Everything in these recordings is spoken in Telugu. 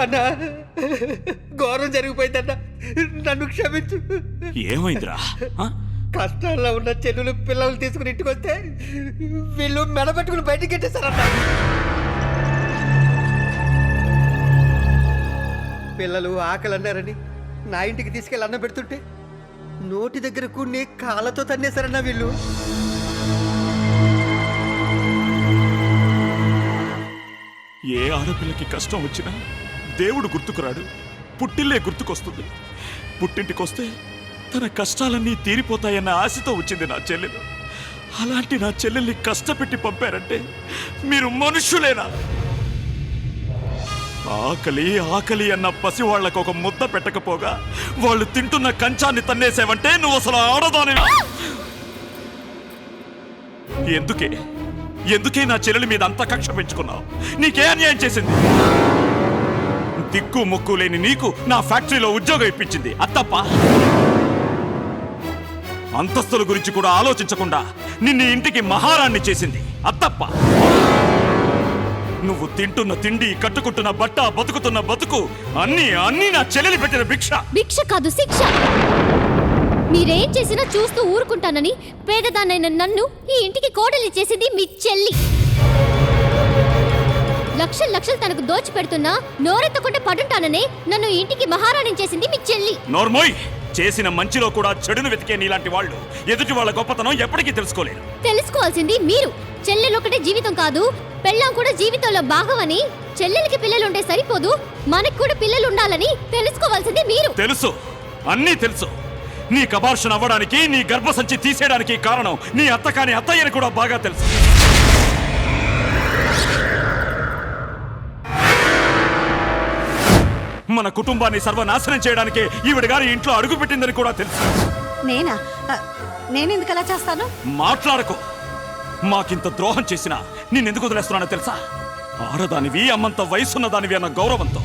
అన్నా ఘోరం జరిగిపోయిందన్నా, నన్ను క్షమించు. ఏమైందిరా? కష్టాల్లో ఉన్న చెల్లులు పిల్లలు తీసుకుని ఇంటికి వస్తే వీళ్ళు మెడబెట్టుకుని బయటికి పెట్టేశారన్నా. పిల్లలు ఆకలి అన్నారని నా ఇంటికి తీసుకెళ్ళి అన్నం పెడుతుంటే నోటి దగ్గర కొన్ని కాళ్ళతో తన్నేశారన్నా వీళ్ళు. ఏ ఆడపిల్లకి కష్టం వచ్చినా దేవుడు గుర్తుకురాడు, పుట్టిల్లే గుర్తుకొస్తుంది. పుట్టింటికొస్తే తన కష్టాలన్నీ తీరిపోతాయన్న ఆశతో వచ్చింది నా చెల్లెలు. అలాంటి నా చెల్లెల్ని కష్టపెట్టి పంపారంటే మీరు మనుషులేనా? ఆకలి ఆకలి అన్న పసి వాళ్లకు ఒక ముద్ద పెట్టకపోగా వాళ్ళు తింటున్న కంచాన్ని తన్నేసావంటే నువ్వు అసలు ఆడదానివా? ఎందుకే నా చెల్లెలి మీద అంత కక్ష పెంచుకున్నావు? నీకే అన్యాయం చేసింది? దిక్కు ముక్కు లేని నీకు నా ఫ్యాక్టరీలో ఉద్యోగం ఇప్పించింది, అత్తప్ప. అంతస్తుల గురించి కూడా ఆలోచించకుండా నిన్ను ఇంటికి మహారాణ్ణి చేసింది, అత్తప్ప. నువ్వు తింటున్న తిండి, కట్టుకుంటున్న బట్ట, బతుకుతున్న బతుకు అన్నీ నా చెల్లెలి పెట్టిన భిక్ష. భిక్ష కాదు, శిక్ష. మీరేం చేసినా చూస్తూ ఊరుకుంటానని పేదదాన్నైన నన్ను ఈ ఇంటికి కోడలి చేసింది మీ చెల్లి. లక్షలు తనకు దోచి పెడుతున్నా నోరెత్తకుండా పడుంటాననే నన్ను ఇంటికి మహారాణి చేసింది మీ చెల్లి. నోర్మోయ్, చేసిన మంచిలో కూడా చెడును వెతికే నీలాంటి వాళ్ళు ఎదుటి వాళ్ళ గొప్పతనం ఎప్పటికీ తెలుసుకోలేరు. తెలుసుకోవాల్సింది మీరు. చెల్లెలొకటే జీవితం కాదు, పెళ్ళాం కూడా జీవితంలో భాగమని. చెల్లెలకి పిల్లలుంటే సరిపోదు, మనకు కూడా పిల్లలు ఉండాలని తెలుసుకోవాల్సింది మీరు. తెలుసు, అన్నీ తెలుసు. నీ అబార్షన్ అవ్వడానికి, నీ గర్భసంచి తీసేయడానికి కారణం నీ అత్త కాని అత్తయ్యని కూడా బాగా తెలుసు. మన కుటుంబాన్ని సర్వనాశనం చేయడానికి ఈవిడ గారి ఇంట్లో అడుగు పెట్టిందని కూడా తెలుసు. నేనెందుకు అలా చేస్తాను? మాట్లాడకు. మాకింత ద్రోహం చేసినా నిన్నెందుకు వదిలేస్తున్నానో తెలుసా? ఆడదానివి, అమ్మంత వయసున్న దానివి అన్న గౌరవంతో.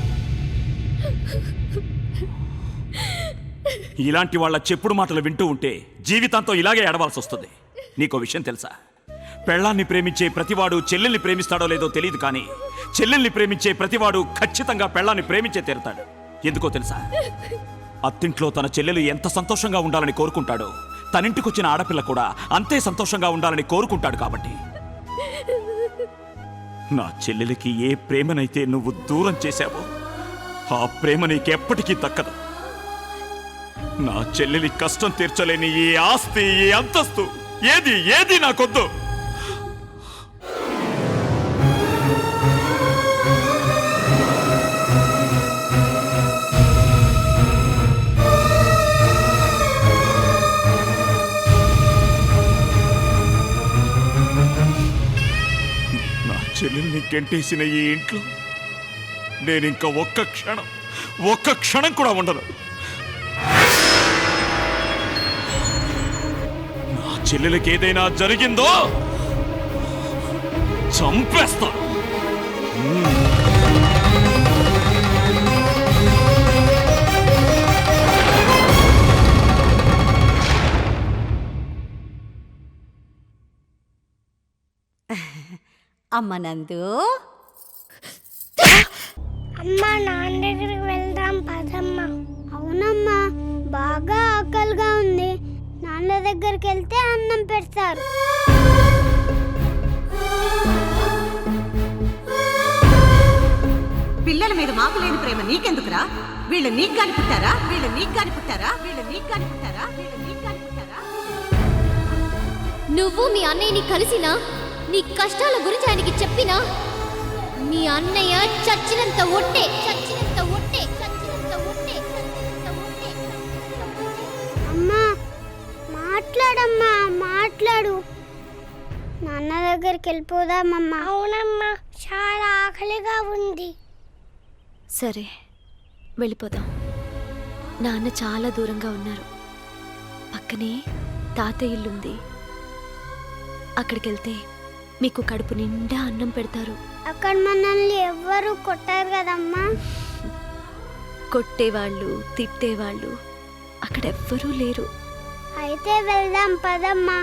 ఇలాంటి వాళ్ళ చెప్పుడు మాటలు వింటూ ఉంటే జీవితాంతో ఇలాగే ఏడవాల్సి వస్తుంది. నీకో విషయం తెలుసా? పెళ్ళాన్ని ప్రేమించే ప్రతివాడు చెల్లెల్ని ప్రేమిస్తాడో లేదో తెలియదు, కానీ చెల్లెల్ని ప్రేమించే ప్రతివాడు ఖచ్చితంగా పెళ్ళాన్ని ప్రేమించే తీరుతాడు. ఎందుకో తెలుసా? అత్తింట్లో తన చెల్లెలు ఎంత సంతోషంగా ఉండాలని కోరుకుంటాడో తనింటికొచ్చిన ఆడపిల్ల కూడా అంతే సంతోషంగా ఉండాలని కోరుకుంటాడు. కాబట్టి నా చెల్లెలికి ఏ ప్రేమనైతే నువ్వు దూరం చేశావో ఆ ప్రేమ నీకెప్పటికీ దక్కదు. నా చెల్లెలి కష్టం తీర్చలేని ఈ ఆస్తి, ఈ అంతస్తు ఏది నాకొద్దు. నా చెల్లెల్ని గెంటేసిన ఈ ఇంట్లో నేనింక ఒక్క క్షణం కూడా ఉండను. నా చెల్లెలకి ఏదైనా జరిగిందో చంపేస్తా. అమ్మ నందు, అమ్మా నాన్న దగ్గరికి వెళ్దాం పదమ్మా. అవునమ్మా, బాగా ఆకలిగా ఉంది. నాన్న దగ్గరికి వెళ్తే అన్నం పెడతారు. పిల్లల మీద మాకు లేని ప్రేమ నీకెందుకురా? వీళ్ళు నీకు కాని పుట్టారా? నువ్వు మీ అన్నయ్యని కలిసినా, నీ కష్టాల గురించి ఆయనకి చెప్పినా మీ అన్నయ్య చచ్చినంత ఒట్టే. అమ్మా మాట్లాడమ్మా, మాట్లాడు. నాన్న దగ్గరికి వెళ్ళిపోదామమ్మా. అవునమ్మా, చాలా ఆకలిగా ఉంది. సరే వెళ్ళిపోదాం. నాన్న చాలా దూరంగా ఉన్నారు. పక్కనే తాతయ్య ఇల్లుంది. అక్కడికి వెళ్తే మీకు కడుపు నిండా అన్నం పెడతారు. అక్కడ మనల్ని ఎవ్వరూ కొట్టారు కదమ్మా. కొట్టేవాళ్ళు, తిట్టేవాళ్ళు అక్కడెవ్వరూ లేరు. అయితే వెళ్దాం పదమ్మా.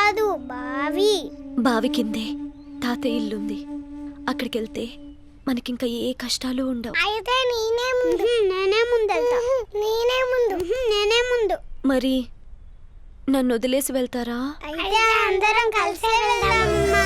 కాదు, బావి. బావి కిందే తాతయ్య ఇల్లుంది. అక్కడికి వెళ్తే మనకింకా ఏ కష్టాలు ఉండవు. అయితే నేనే ముందు వెళ్తా. నేనే ముందు. మరి నన్ను వదిలేసి వెళ్తారా? అయితే అందరం కలిసే వెళ్దామమ్మా.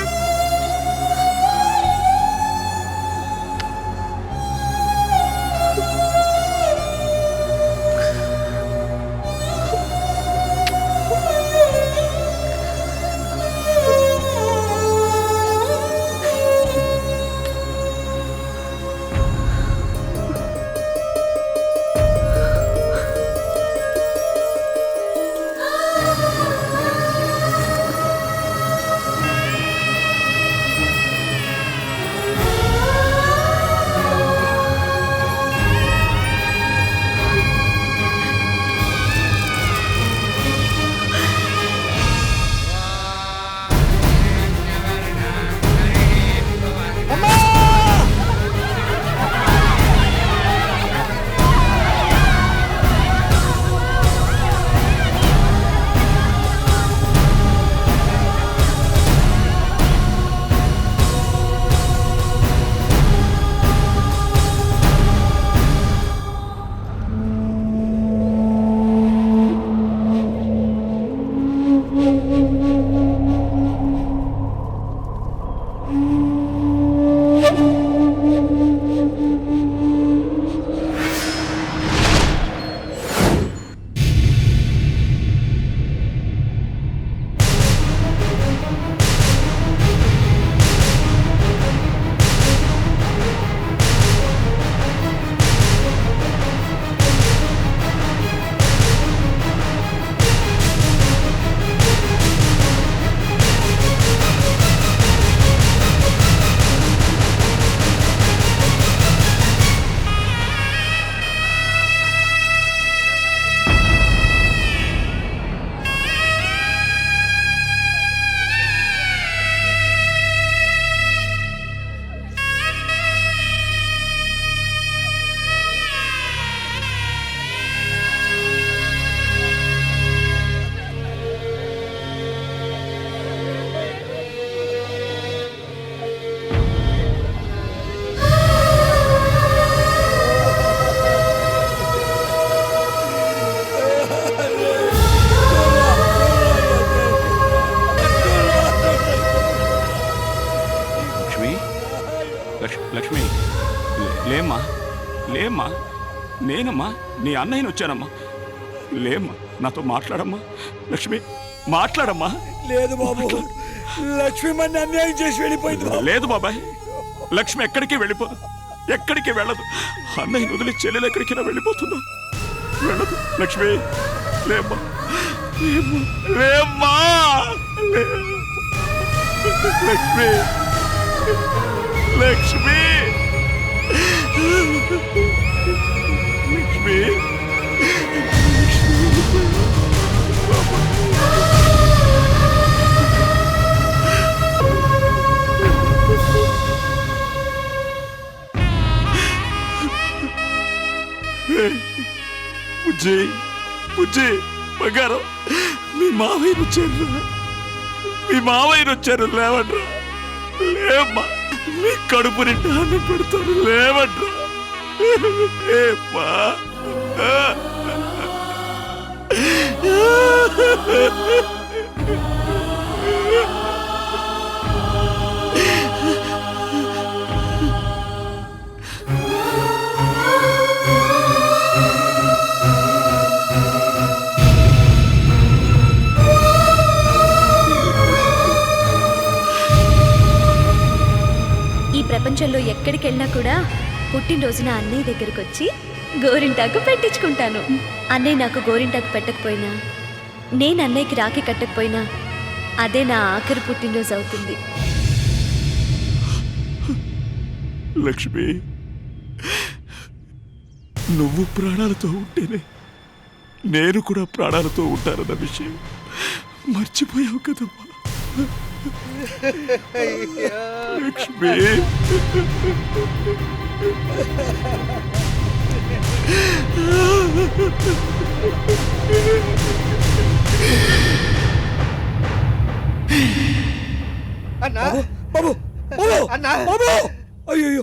లక్ష్మి లేమ్మా, లేమ్మా, నేనమ్మా నీ అన్నయ్యని వచ్చానమ్మా. లేమ్మా, నాతో మాట్లాడమ్మా. లక్ష్మి మాట్లాడమ్మా. లేదు బాబు, లక్ష్మి మన అన్యాయం చేసి వెళ్ళిపోయింది. లేదు బాబాయ్, లక్ష్మి ఎక్కడికి వెళ్ళిపోదు, ఎక్కడికి వెళ్ళదు. అన్నయ్యని వదిలి చెల్లెలు ఎక్కడికైనా వెళ్ళిపోతుందా? వెళ్ళదు. లక్ష్మి లేమ్మా, లేమ్మా, లక్ష్మి, లక్ష్మి, లక్ష్మి, బుజ్జి, బుజ్జి బంగారం, మీ మావయ్యను వచ్చారు, మీ మావయ్యను వచ్చారు. లేవట్రా, లేమ్మా, మీ కడుపు నిండా అన్నం పెడతారు. లేవట్రా, లేమ్మా. ప్రపంచంలో ఎక్కడికి వెళ్ళినా కూడా పుట్టినరోజున అన్నయ్య దగ్గరికి వచ్చి గోరింటాకు పెట్టించుకుంటాను. అన్నయ్య నాకు గోరింటాకు పెట్టకపోయినా, నేను అన్నయ్యకి రాఖీ కట్టకపోయినా అదే నా ఆఖరి పుట్టినరోజు అవుతుంది. లక్ష్మి, నువ్వు ప్రాణాలతో ఉంటేనే నేను కూడా ప్రాణాలతో ఉంటానన్న విషయం మర్చిపోయావు కదమ్మా. లక్ష్మి, అన్నా బాబు బాబు బాబు అన్నా బాబు అయ్యో